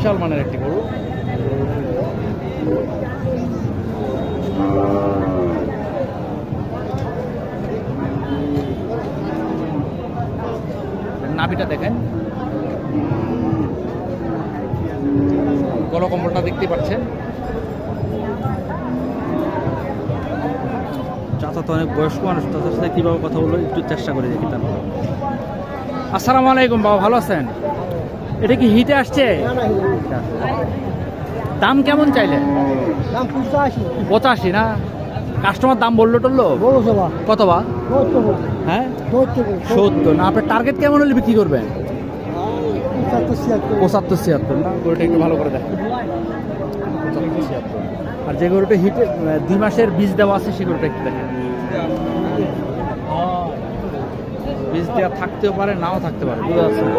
বিশাল মানের একটি গরু। নাভিটা দেখেন, গলকম্বলটা দেখতে পাচ্ছেন। চাচা তো অনেক বয়স্ক মানুষ, তাদের সাথে কীভাবে কথা বলবো একটু চেষ্টা করে দেখি। তার আসসালামু আলাইকুম বাবা, ভালো আছেন? এটা কি হিটে আসছে? দাম কেমন চাইলেন? 85 না? কাস্টমার দাম বললো টললো কত বা? হ্যাঁ 70 না? আপনার টার্গেট কেমন হলে বিক্রি করবেন? 75-76 না? গরুটা একটু ভালো করে দেখেন। 75-76। আর যে গরুটা হিটে 2 মাসের বীজ দেওয়া আছে সে গরুটা একটু দেখেন। বীজ দেওয়া থাকতেও পারে, নাও থাকতে পারে, বুঝা যাচ্ছে না।